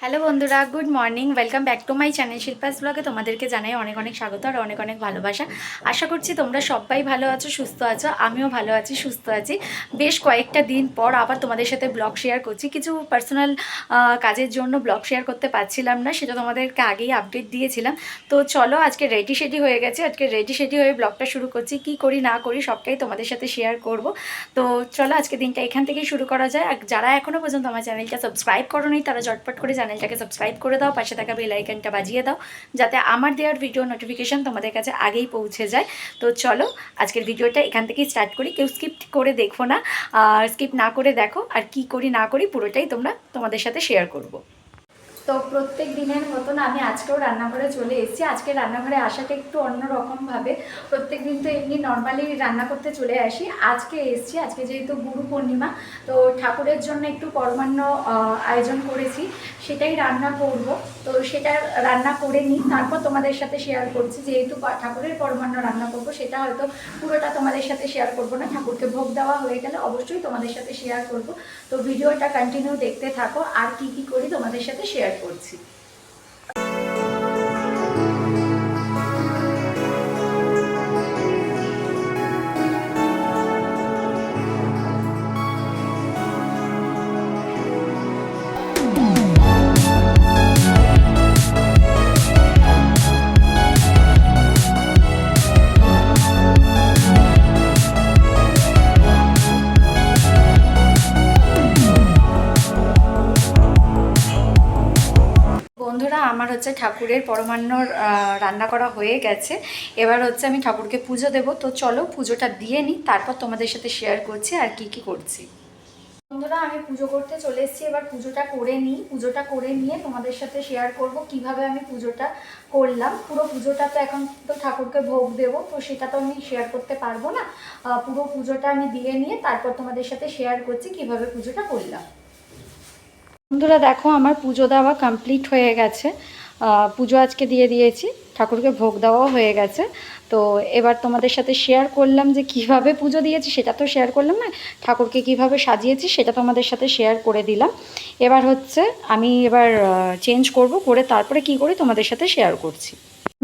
Hello বন্ধুরা, good morning. Welcome back to my channel Shilpa's ব্লগে। তোমাদেরকে জানাই অনেক অনেক স্বাগত আর অনেক অনেক ভালোবাসা। আশা করছি তোমরা সবাই ভালো আছো, সুস্থ আছো। আমিও ভালো আছি, সুস্থ আছি। বেশ কয়েকটা দিন পর আবার তোমাদের সাথে ব্লগ শেয়ার করছি। কিছু পার্সোনাল কাজের জন্য ব্লগ শেয়ার করতে পারছিলাম না, সেটা তোমাদেরকে আগেই আপডেট দিয়েছিলাম। তো চলো, আজকে রেডি সেডি হয়ে গেছে। আজকে রেডি সেডি হয়ে ব্লগটা শুরু করছি। কি করি না করি সবটাই তোমাদের সাথে শেয়ার করব। তো চলো, আজকে দিনটা এখান থেকেই শুরু করা যায়। আর যারা এখনও পর্যন্ত আমার চ্যানেলটা সাবস্ক্রাইব করোনি তারা ঝটপট করে চ্যানেলটাকে সাবস্ক্রাইব করে দাও, পাশে থাকা বেল আইকনটা বাজিয়ে দাও, যাতে আমার দেওয়ার ভিডিও নোটিফিকেশান তোমাদের কাছে আগেই পৌঁছে যায়। তো চলো, আজকের ভিডিওটা এখান থেকেই স্টার্ট করি। কেউ স্কিপ করে দেখো না, স্কিপ না করে দেখো। আর কি করি না করি পুরোটাই তোমাদের সাথে শেয়ার করব। তো প্রত্যেক দিনের মতন আমি আজকেও রান্নাঘরে চলে এসেছি। আজকে রান্নাঘরে আসাটা একটু অন্যরকমভাবে। প্রত্যেক দিন তো এমনি নর্মালি রান্না করতে চলে আসি, আজকে এসেছি। আজকে যেহেতু গুরু পূর্ণিমা, তো ঠাকুরের জন্য একটু পরমান্ন আয়োজন করেছি, সেটাই রান্না করব। তো সেটা রান্না করে নিই, তারপর তোমাদের সাথে শেয়ার করছি। যেহেতু ঠাকুরের পরমান্ন রান্না করব, সেটা হয়তো পুরোটা তোমাদের সাথে শেয়ার করব না। ঠাকুরকে ভোগ দেওয়া হয়ে গেলে অবশ্যই তোমাদের সাথে শেয়ার করব। তো ভিডিওটা কন্টিনিউ দেখতে থাকো, আর কি কি করি তোমাদের সাথে শেয়ার করছি। বন্ধুরা, আমার ঠাকুরের পরমান্নর রান্না করা হয়ে গেছে। এবার আমি ঠাকুরকে পুজো দেব। তো চলো পুজোটা দিয়ে নিই, তারপর তোমাদের সাথে শেয়ার করছি আর কি কি করছি। বন্ধুরা, আমি পুজো করতে চলে এসেছি। এবার পুজোটা করে নিই। পুজোটা করে নিয়ে তোমাদের সাথে শেয়ার করব কিভাবে আমি পুজোটা করলাম। পুরো পুজোটা তো এখন তো ঠাকুরকে ভোগ দেবো, তো সেটা তো আমি শেয়ার করতে পারবো না। পুরো পুজোটা আমি দিয়ে নিয়ে তারপর তোমাদের সাথে শেয়ার করছি কিভাবে পুজোটা করলাম। বন্ধুরা দেখো, আমার পুজো দেওয়া কমপ্লিট হয়ে গেছে। পুজো আজকে দিয়ে দিয়েছি, ঠাকুরকে ভোগ দেওয়াও হয়ে গেছে। তো এবার তোমাদের সাথে শেয়ার করলাম যে কিভাবে পুজো দিয়েছি, সেটা তো শেয়ার করলাম না, ঠাকুরকে কিভাবে সাজিয়েছি সেটা তোমাদের সাথে শেয়ার করে দিলাম। এবার আমি চেঞ্জ করব, করে তারপরে কি করি তোমাদের সাথে শেয়ার করছি।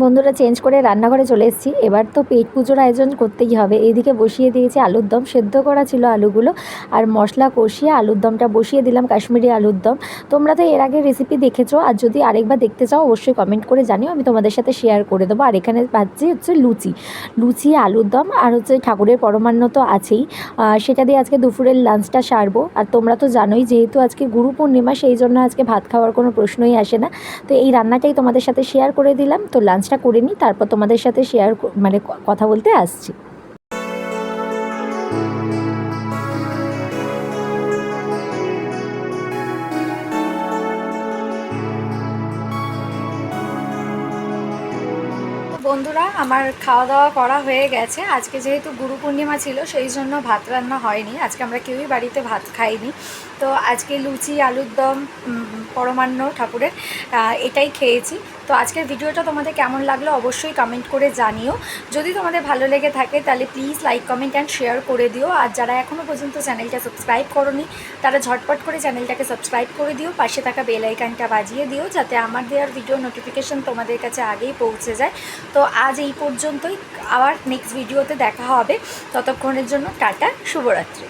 বন্ধুরা, চেঞ্জ করে রান্নাঘরে চলে এসেছি। এবার তো পেট পুজোর আয়োজন করতেই হবে। এইদিকে বসিয়ে দিয়েছি আলুর দম, সেদ্ধ করা ছিল আলুগুলো, আর মশলা কষিয়ে আলুর দমটা বসিয়ে দিলাম, কাশ্মীরি আলুর দম। তোমরা তো এর আগে রেসিপি দেখেছো, আর যদি আরেকবার দেখতে চাও অবশ্যই কমেন্ট করে জানিও, আমি তোমাদের সাথে শেয়ার করে দেবো। আর এখানে ভাজছি লুচি, লুচি আলুর দম, আর ঠাকুরের পরমান্ন তো আছেই। সেটা দিয়ে আজকে দুপুরের লাঞ্চটা সারবো। আর তোমরা তো জানোই, যেহেতু আজকে গুরু পূর্ণিমা, সেই জন্য আজকে ভাত খাওয়ার কোনো প্রশ্নই আসে না। তো এই রান্নাটাই তোমাদের সাথে শেয়ার করে দিলাম। তো লাঞ্চটা করে নিই, তারপর তোমাদের সাথে শেয়ার কথা বলতে আসছি। বন্ধুরা, আমার খাওয়া দাওয়া করা হয়ে গেছে। আজকে যেহেতু গুরু পূর্ণিমা ছিল, সেই জন্য ভাত রান্না হয়নি। আজকে আমরা কেউই বাড়িতে ভাত খাইনি। তো আজকে লুচি আলুর দম পরমান্ন ঠাকুরের এটাই খেয়েছি। তো আজকের ভিডিওটা তোমাদের কেমন লাগলো অবশ্যই কমেন্ট করে জানিও। যদি তোমাদের ভালো লেগে থাকে তাহলে please like comment and share করে দিও। আর যারা এখনও পর্যন্ত চ্যানেলটা সাবস্ক্রাইব করোনি তারা ঝটপট করে চ্যানেলটাকে সাবস্ক্রাইব করে দিও, পাশে থাকা বেল আইকনটা বাজিয়ে দিও, যাতে আমার দেওয়ার ভিডিও নোটিফিকেশান তোমাদের কাছে আগেই পৌঁছে যায়। তো আজ এই পর্যন্তই, আবার নেক্সট ভিডিওতে দেখা হবে। ততক্ষণের জন্য টাটা, শুভরাত্রি।